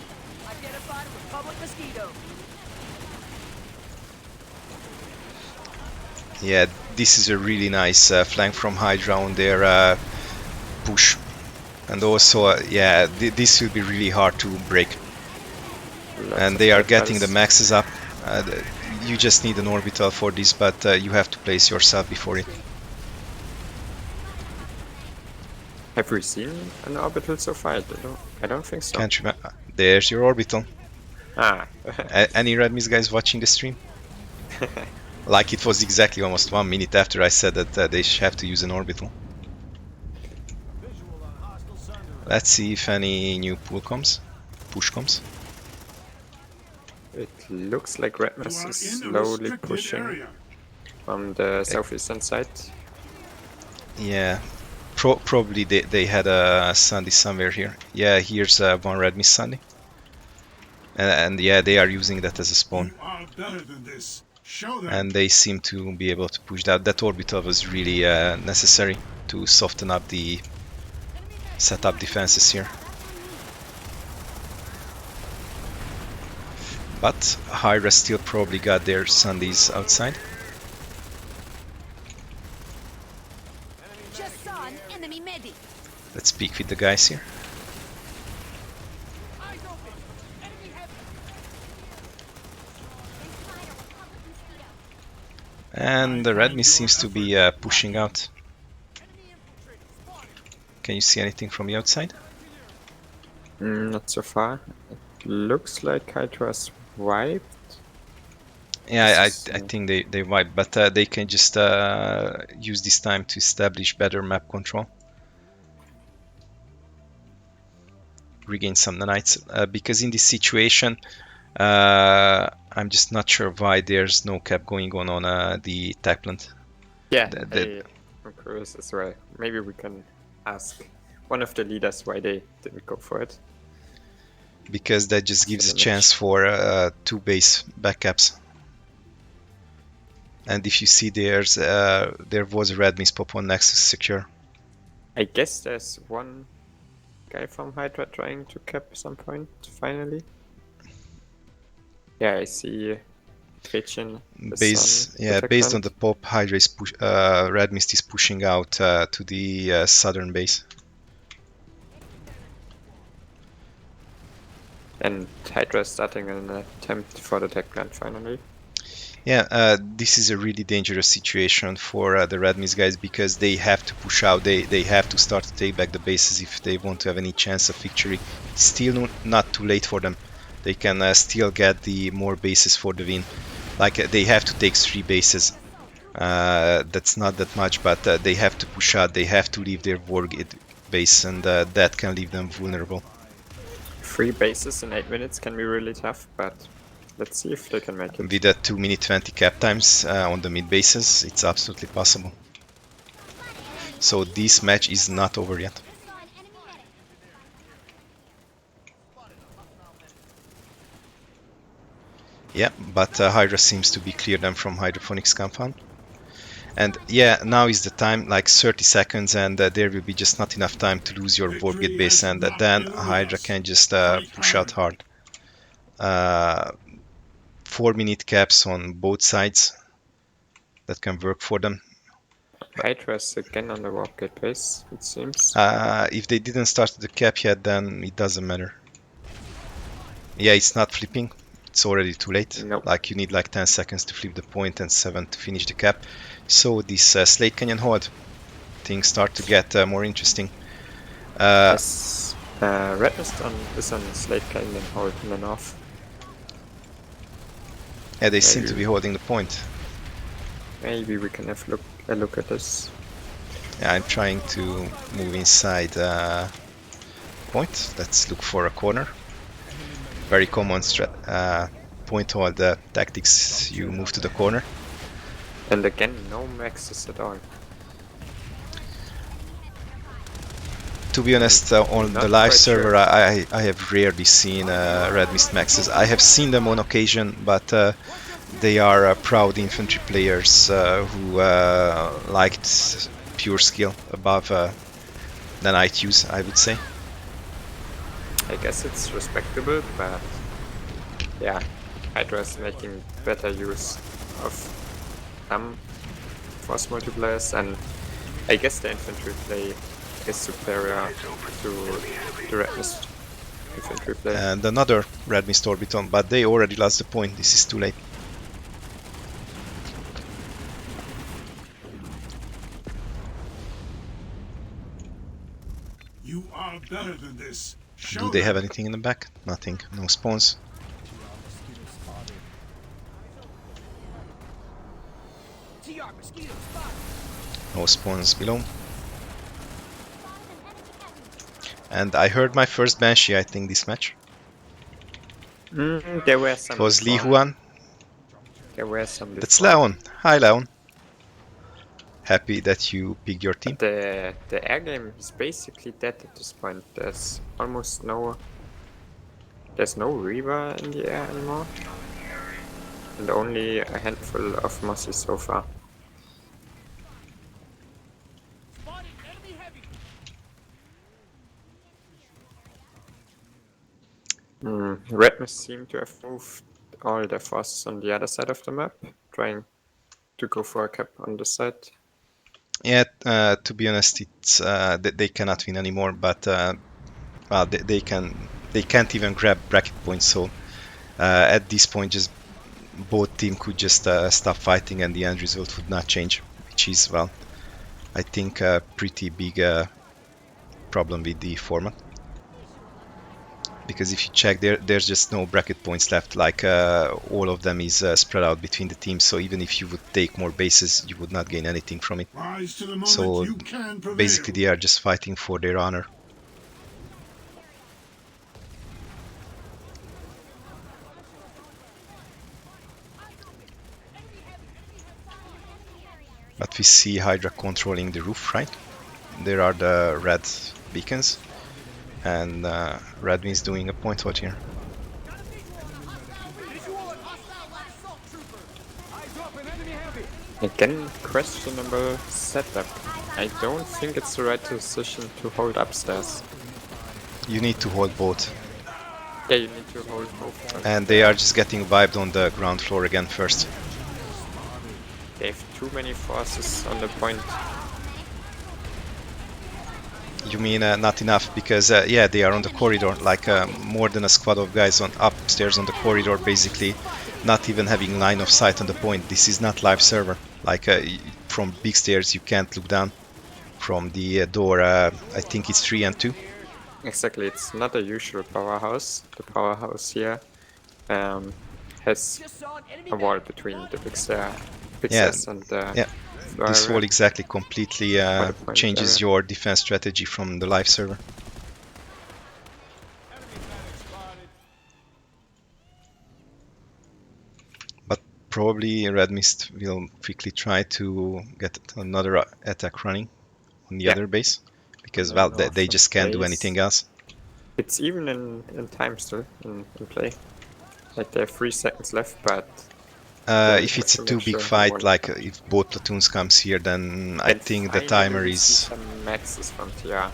Yeah, this is a really nice flank from Hydra on their push. And also, yeah, this will be really hard to break. And they are getting the maxes up. You just need an orbital for this, but you have to place yourself before it. Have we seen an orbital so far? I don't think so. Can't remember. There's your orbital. Ah. Any Red Mist guys watching the stream? Like, it was exactly almost 1 minute after I said that they have to use an orbital. Let's see if any new push comes. It looks like Red You Mist are is in a slowly restricted pushing area. from the southeastern side. Yeah, probably they had a Sandy somewhere here. Yeah, here's one Red Mist Sandy. And yeah, they are using that as a spawn. You are better than this. Show them. And they seem to be able to push that. That orbital was really necessary to soften up the setup defenses here. But Hydra still probably got their Sundays outside. Just saw an enemy medic. Let's speak with the guys here. Eyes open. Enemy heavy. And the Red Mist seems to be pushing out. Can you see anything from the outside? Not so far. It looks like Hydra's wiped. Yeah, I think they wipe, but they can just use this time to establish better map control. Regain some nanites, because in this situation, I'm just not sure why there's no cap going on the tech plant. Yeah, I'm curious as well. Maybe we can ask one of the leaders why they didn't go for it. Because that just gives a chance for 2 base backups. And if you see there was a Red Mist pop on Nexus secure. I guess there's one guy from Hydra trying to cap some point finally. Yeah, I see Kitchen. Based on the pop, Hydra is Red Mist is pushing out to the southern base. And Hydra is starting an attempt for the tech plant finally. Yeah, this is a really dangerous situation for the Red Mist guys, because they have to push out, they have to start to take back the bases if they want to have any chance of victory. It's still not too late for them. They can still get the more bases for the win. Like they have to take 3 bases. That's not that much, but they have to push out, they have to leave their Wargate base, and that can leave them vulnerable. 3 bases in 8 minutes can be really tough, but let's see if they can make it. With a 2 minute 20 cap times on the mid bases, it's absolutely possible. So this match is not over yet. Yeah, but Hydra seems to be clear them from Hydroponics compound. And yeah, now is the time, like 30 seconds, and there will be just not enough time to lose your Wargate base, and then Hydra can just push out hard. 4-minute caps on both sides. That can work for them. Hydra's again on the Wargate base, it seems. If they didn't start the cap yet, then it doesn't matter. Yeah, it's not flipping. It's already too late. Nope. Like you need like 10 seconds to flip the point and 7 to finish the cap. So this Slate Canyon hold, things start to get more interesting. Yes, Red Mist is on Slate Canyon hold in the north. Yeah, they seem to be holding the point. Maybe we can have a look at this. Yeah, I'm trying to move inside point. Let's look for a corner. Very common point hold tactics. You move to the corner. And again, no maxes at all. To be honest, on the live server, I have rarely seen Red Mist maxes. I have seen them on occasion, but they are proud infantry players who liked pure skill above the night use, I would say. I guess it's respectable, but yeah, Hydra is making better use of force multipliers, and I guess the infantry play is superior to the Red Mist infantry play. And another Red Mist orbital, but they already lost the point. This is too late. You are better than this. Do they have anything in the back? Nothing. No spawns. No spawns below. And I heard my first Banshee, I think, this match. There were some It was Li before. Huan. There were some before. That's Leon. Hi, Leon. Happy that you picked your team. The air game is basically dead at this point. There's almost no... There's no Reaver in the air anymore. And only a handful of Mossy so far. Spotted enemy heavy. Redness seem to have moved all their forces on the other side of the map, trying to go for a cap on this side. Yeah, to be honest, it's they cannot win anymore. But well, they can't even grab bracket points. So at this point, just both team could just stop fighting, and the end result would not change, which is, well, I think a pretty big problem with the format. Because if you check, there's just no bracket points left. Like all of them is spread out between the teams. So even if you would take more bases, you would not gain anything from it. Rise to the moment So you can prevail. basically, they are just fighting for their honor. But we see Hydra controlling the roof, right? There are the red beacons, and Red is doing a point watch here. Again, questionable setup. I don't think it's the right decision to hold upstairs. You need to hold both. Yeah, you need to hold both. And they are just getting vibed on the ground floor again first. They have too many forces on the point. You mean not enough? Because yeah, they are on the corridor, like more than a squad of guys on upstairs on the corridor, basically not even having line of sight on the point. This is not live server. Like from big stairs you can't look down. From the door, I think it's 3 and 2. Exactly, it's not a usual powerhouse. The powerhouse here has a wall between the big stairs and the yeah. floor This area. wall exactly completely point changes area. your defense strategy from the live server. But probably Red Mist will quickly try to get another attack running on the other base, because well, they just can't do anything else. It's even in time still in play. Like they have 3 seconds left, but If it's a too big fight, like if both platoons comes here, then I think the timer is some maxes from TR.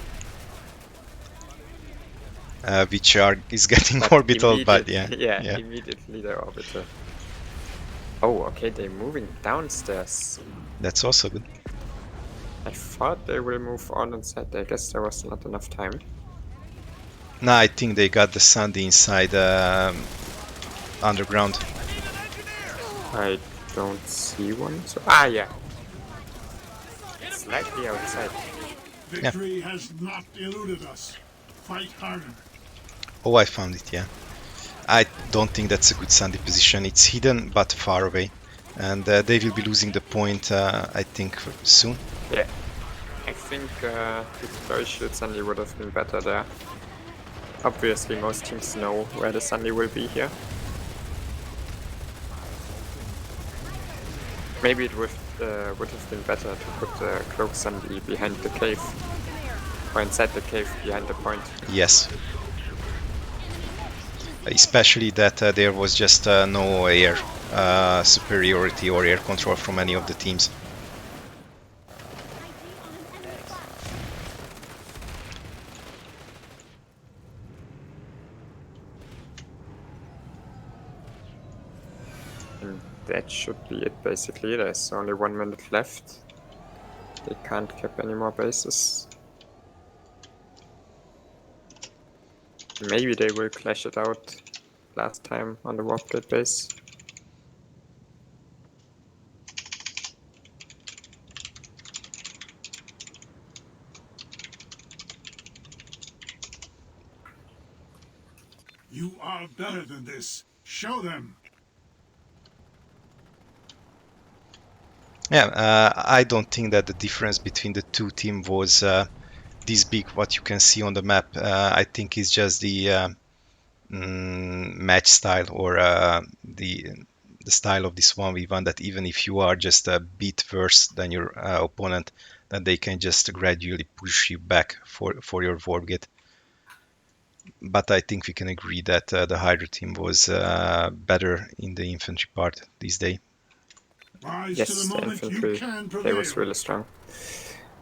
which is getting But orbital, but yeah. Immediately they're orbital. Oh, okay, they're moving downstairs. That's also good. I thought they will move on inside. I guess there was not enough time. No, I think they got the Sandy inside underground. I don't see one. So yeah, slightly outside. Victory has not eluded us. Fight harder. Oh, I found it, yeah. I don't think that's a good Sandy position. It's hidden but far away. And they will be losing the point, I think, soon. Yeah, I think the Glory Shield Sandy would have been better there. Obviously, most teams know where the Sandy will be here. Maybe it would have been better to put the Cloak Sandy behind the cave. Or inside the cave behind the point. Yes. Especially that there was just no air superiority or air control from any of the teams. And that should be it basically. There's only 1 minute left. They can't cap any more bases. Maybe they will clash it out last time on the warp gate base. You are better than this. Show them. Yeah, I don't think that the difference between the two teams was this big. What you can see on the map, I think is just the match style or the style of this 1v1 that even if you are just a bit worse than your opponent, that they can just gradually push you back for your warp gate. But I think we can agree that the Hydra team was better in the infantry part this day. Rise Yes, to the the moment you infantry, can they prevail. was really strong.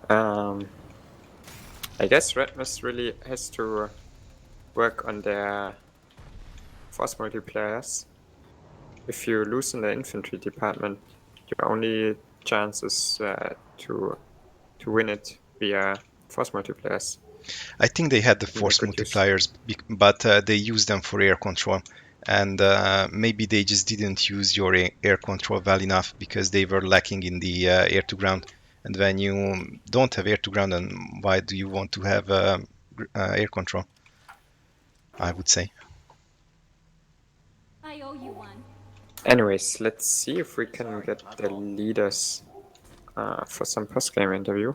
I guess RMIS really has to work on their force multipliers. If you lose in the infantry department, your only chance is to win it via force multipliers. I think they had the And they force could use- multipliers, but they used them for air control. And maybe they just didn't use your air control well enough because they were lacking in the air to ground. And when you don't have air to ground, then why do you want to have air control? I would say. I owe you one. Anyways, let's see if we can get the leaders for some post-game interview.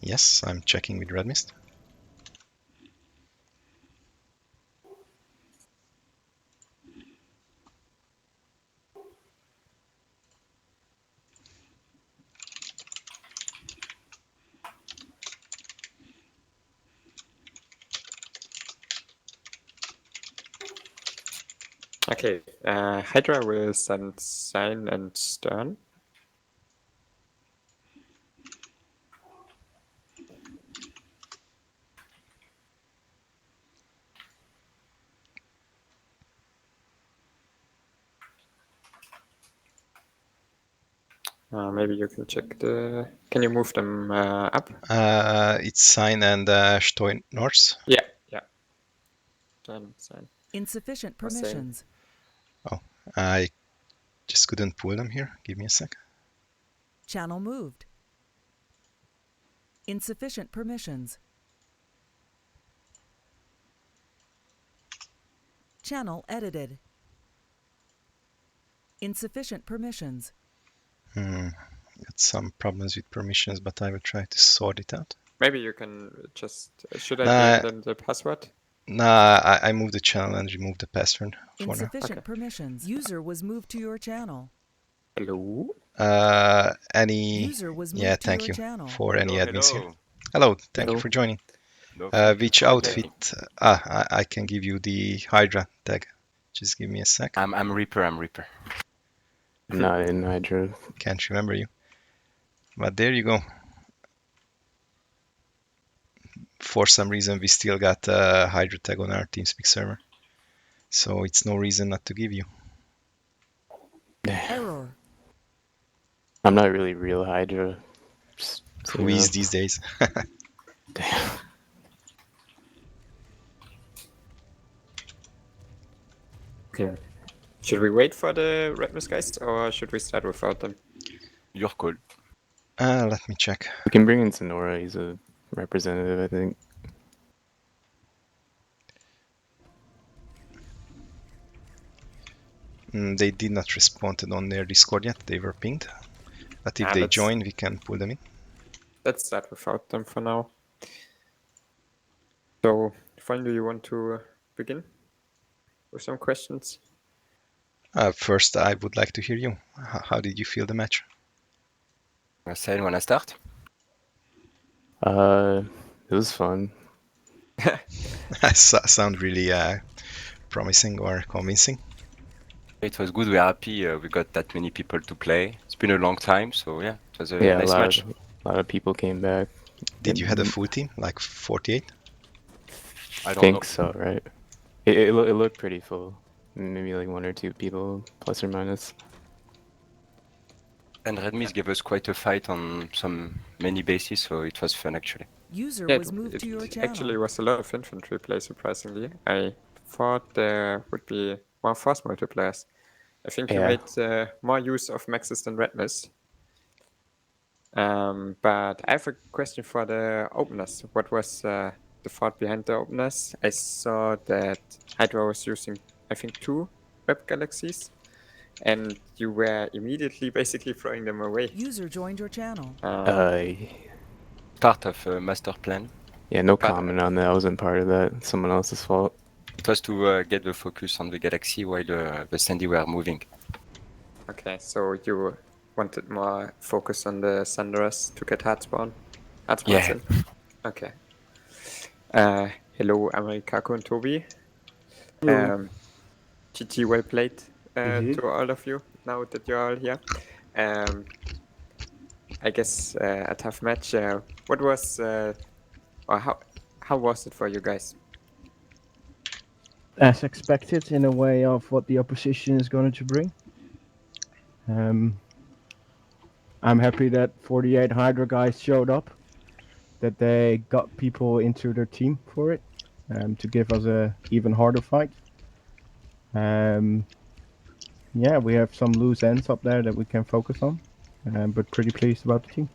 Yes, I'm checking with Red Mist. Okay, Hydra will send Sign and Stern. Maybe you can check the... Can you move them up? It's Sign and Steinors. Yeah. Sign. Insufficient Or same. permissions. Oh, I just couldn't pull them here. Give me a sec. Channel moved. Insufficient permissions. Channel edited. Insufficient permissions. Got some problems with permissions, but I will try to sort it out. Maybe you can just... Should I give them the password? Nah, I moved the channel and removed the password for now. Insufficient Okay. permissions. User was moved to your channel. Hello? Any... User was moved Yeah, to thank your you channel. for any Hello, admins here. hello. Hello, thank you Hello. for joining. No, thank you Which for outfit? inviting. I can give you the Hydra tag. Just give me a sec. I'm Reaper. I'm Not in Hydra. Can't remember you. But there you go. For some reason, we still got a Hydra tag on our TeamSpeak server. So it's no reason not to give you. Error. I'm not really real Hydra. Just, so Who you is know. these days? Damn. Okay. Should we wait for the RMIS guys or should we start without them? Your call. Let me check. We can bring in Sonora. He's a representative, I think. They did not respond on their Discord yet. They were pinged. But if Ah, they that's- join, we can pull them in. Let's start without them for now. So, Fang, do you want to begin with some questions? First, I would like to hear you. How did you feel the match? Marcel, wanna start? It was fun. Sound really promising or convincing. It was good. We're happy we got that many people to play. It's been a long time, so yeah, it was a Yeah, nice match. a lot of people came back. Did you have a full team, like 48? I don't think know. so, right? It looked pretty full. Maybe like 1 or 2 people, plus or minus. And RMIS gave us quite a fight on many bases, so it was fun actually. User Yeah, was moved to your it channel. actually was a lot of infantry play, surprisingly. I thought there would be more force multipliers. I think you Yeah. made more use of Maxis than RMIS. But I have a question for the openers. What was the thought behind the openers? I saw that Hydra was using, I think, 2 web galaxies, and you were immediately basically throwing them away. User joined your channel. Part of a master plan. Yeah, no But- comment on that. I wasn't part of that. It's someone else's fault. It was to get the focus on the galaxy while the Sandy were moving. Okay, so you wanted more focus on the Sunderers to get hard spawns Yeah. in? Okay. Hello, Americaco and Toby. GG, well played to all of you, now that you're all here. I guess a tough match. What was, or how was it for you guys? As expected, in a way of what the opposition is going to bring. I'm happy that 48 Hydra guys showed up, that they got people into their team for it, to give us a even harder fight. Yeah, we have some loose ends up there that we can focus on, but pretty pleased about the team.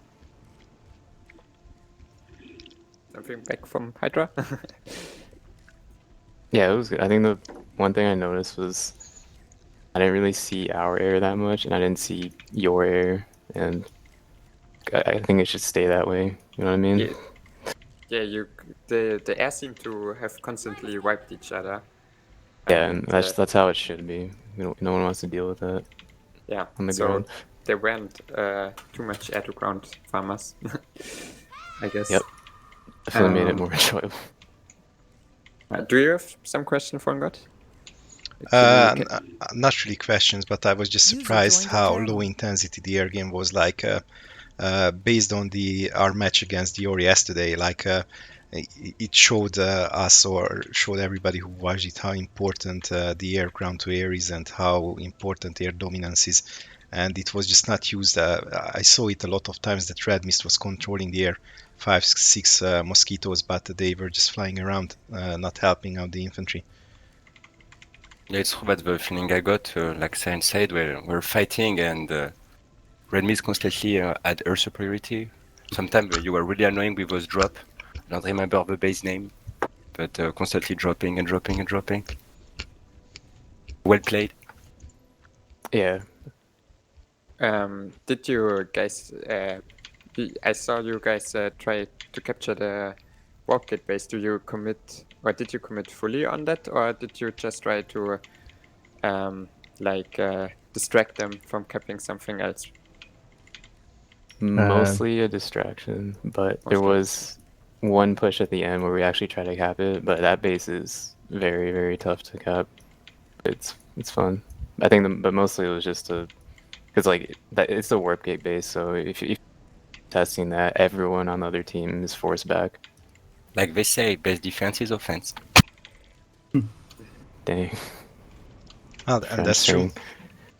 Something back from Hydra? Yeah, it was good. I think the one thing I noticed was I didn't really see our air that much, and I didn't see your air, and I think it should stay that way. You know what I mean? Yeah, the air seemed to have constantly wiped each other. Yeah, and that's how it should be. No one wants to deal with that. Yeah, On the so ground. there weren't too much air-to-ground farmers, I guess. Yep. Definitely made it more enjoyable. Do you have some question, Fallengod? Not really questions, but I was just User surprised joined your how channel. low intensity the air game was. Like based on our match against Dior yesterday, like it showed us, or showed everybody who watched it, how important the air ground to air is and how important air dominance is. And it was just not used. I saw it a lot of times that Red Mist was controlling the air, 5, 6 mosquitoes, but they were just flying around, not helping out the infantry. Yeah, it's true, but the feeling I got, like Siren said, we're fighting and Red Mist constantly had air superiority. Sometimes you were really annoying with those drop. I don't remember the base name, but constantly dropping and dropping and dropping. Well played. Yeah. Did you guys? I saw you guys try to capture the warp gate base. Did you commit fully on that, or did you just try to distract them from capping something else? Mostly a distraction, but there was one push at the end where we actually tried to cap it, but that base is very, very tough to cap. It's fun. I think, but mostly it was just because like it's the warp gate base, so if you're testing that, everyone on the other team is forced back. Like they say, best defense is offense. Dang. And that's saying. true.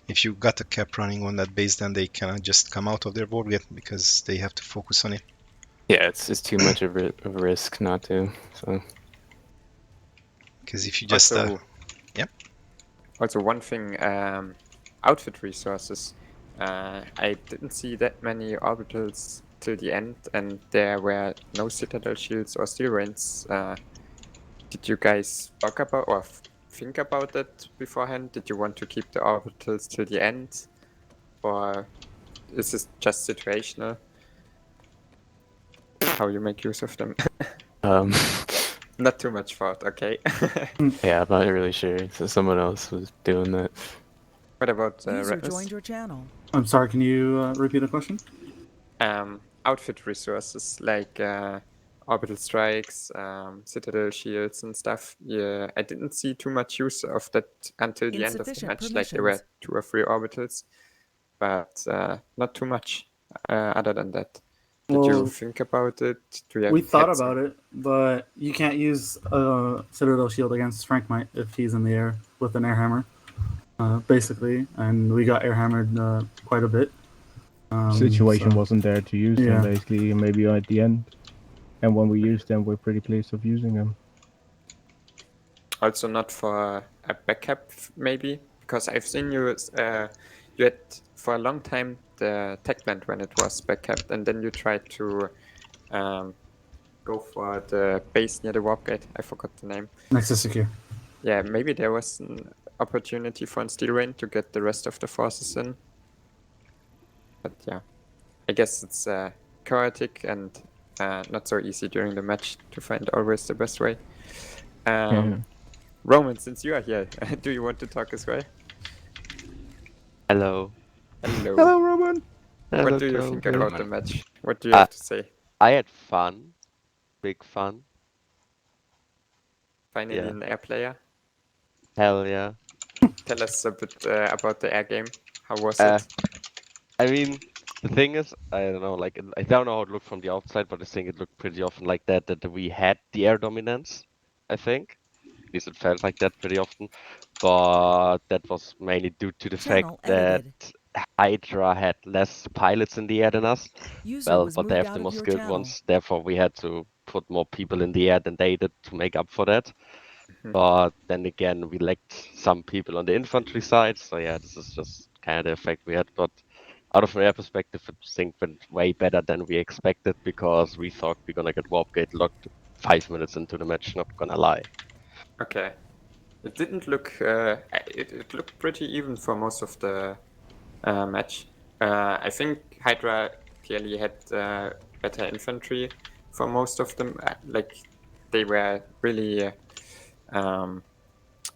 If you got a cap running on that base, then they cannot just come out of their warp gate because they have to focus on it. Yeah, it's just too much of a risk not to. So. Because if you just Also, one thing, outfit resources. I didn't see that many orbitals till the end, and there were no citadel shields or steel rains. Did you guys talk about or think about that beforehand? Did you want to keep the orbitals till the end, or is this just situational? How you make use of them? Not too much thought, okay. Yeah, I'm not really sure. So someone else was doing that. What about User RMIS? joined your channel. I'm sorry, can you repeat the question? Outfit resources like orbital strikes, citadel shields and stuff. Yeah, I didn't see too much use of that until the end of the Insufficient match. Like there were permissions. 2 or 3 orbitals, but not too much other than that. Did you think about it? We thought about it, but you can't use a Citadel Shield against Frankmite if he's in the air with an air hammer, basically. And we got air hammered quite a bit. Situation wasn't there to use Yeah. them, basically, maybe at the end. And when we used them, we're pretty pleased of using them. Also not for a backup, maybe? Because I've seen you, you had for a long time the tech plant when it was backcapped, and then you tried to go for the base near the warp gate. I forgot the name. Nexus Secure. Yeah, maybe there was an opportunity for a steel rain to get the rest of the forces in. But yeah, I guess it's chaotic and not so easy during the match to find always the best way. Roman, since you are here, do you want to talk as well? Hello. Hello. Hello, Roman. What do you think about the Roman. match? What do you have to say? I had fun. Big fun. Finally Yeah. an air player. Hell yeah. Tell us a bit about the air game. How was Uh, it? I mean, the thing is, I don't know, like, I don't know how it looked from the outside, but I think it looked pretty often like that we had the air dominance, I think. At least it felt like that pretty often. But that was mainly due to the fact Channel that edited. Hydra had less pilots in the air than us. User Well, was but they moved have the out of more your skilled channel. ones, therefore we had to put more people in the air than they did to make up for that. Mhm. But then again, we lacked some people on the infantry side, so yeah, this is just kind of the effect we had. But out of an air perspective, I think went way better than we expected because we thought we're gonna get warp gate locked 5 minutes into the match. Not gonna lie. Okay. It didn't look. It looked pretty even for most of the match. I think Hydra clearly had better infantry for most of them. Like they were really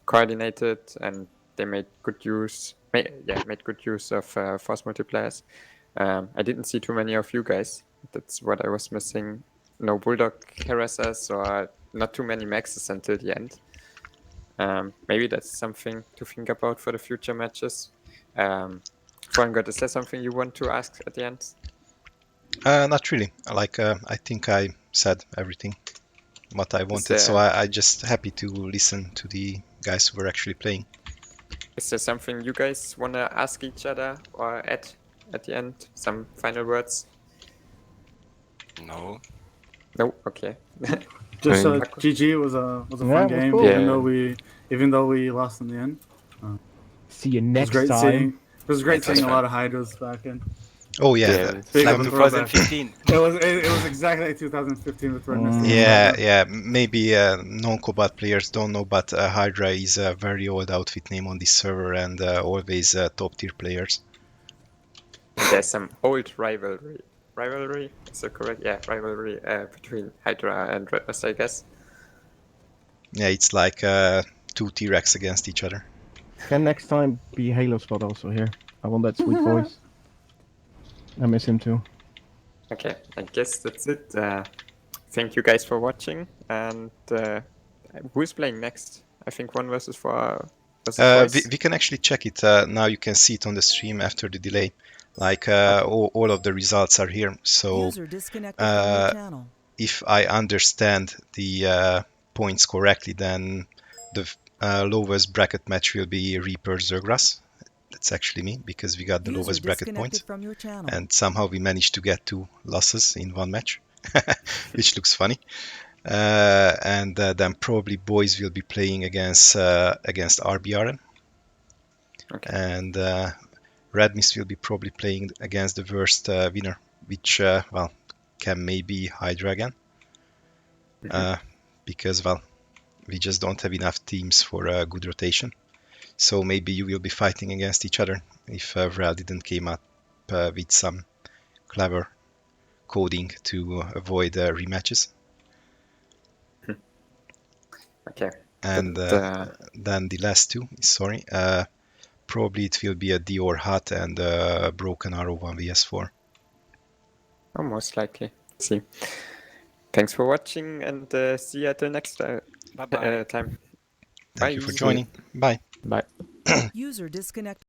coordinated and they made good use. Made good use of force multipliers. I didn't see too many of you guys. That's what I was missing. No bulldog harassers or not too many maxes until the end. Maybe that's something to think about for the future matches. Fallengod, is there something you want to ask at the end? Not really. Like, I think I said everything what I wanted, so I just happy to listen to the guys who were actually playing. Is there something you guys want to ask each other or add at the end? Some final words? No. No? Okay. Just mean- GG was a Yeah, fun it was game, cool. even though we lost in the end. See you It was next great time. seeing. It was great It was seeing a fun. lot of Hydras back in. Oh yeah, Yeah, Big Like of a throwback. 2015. It was exactly like 2015 with Red Mist. yeah. Maybe non-Cobalt players don't know, but Hydra is a very old outfit name on this server, and always top tier players. There's some old rivalry. Rivalry? Is that correct? Yeah, rivalry between Hydra and Red Mist, I guess. Yeah, it's like two T-Rex against each other. Can next time be Halo Spot also here? I want that sweet voice. I miss him too. Okay, I guess that's it. Thank you guys for watching. And who's playing next? I think 1 versus 4 versus boys. We can actually check it now. You can see it on the stream after the delay. Like all of the results are here. So User disconnected from your channel. if I understand the points correctly, then the lowest bracket match will be Reaper Zergras. That's actually me because we got the User lowest bracket disconnected points, from your channel. and somehow we managed to get 2 losses in one match, which looks funny. And then probably boys will be playing against RBRN. Okay. And Red Mist will be probably playing against the worst winner, which well, can maybe Hydra again. Because well, we just don't have enough teams for a good rotation. So maybe you will be fighting against each other if Vrel didn't came up with some clever coding to avoid rematches. Okay. And then the last 2, sorry, probably it will be a Dior Hut and a Broken Arrow 1vs4. Oh, most likely. See. Thanks for watching and see you at the next Bye-bye. time. Thank you for joining. Bye. Bye. User disconnected.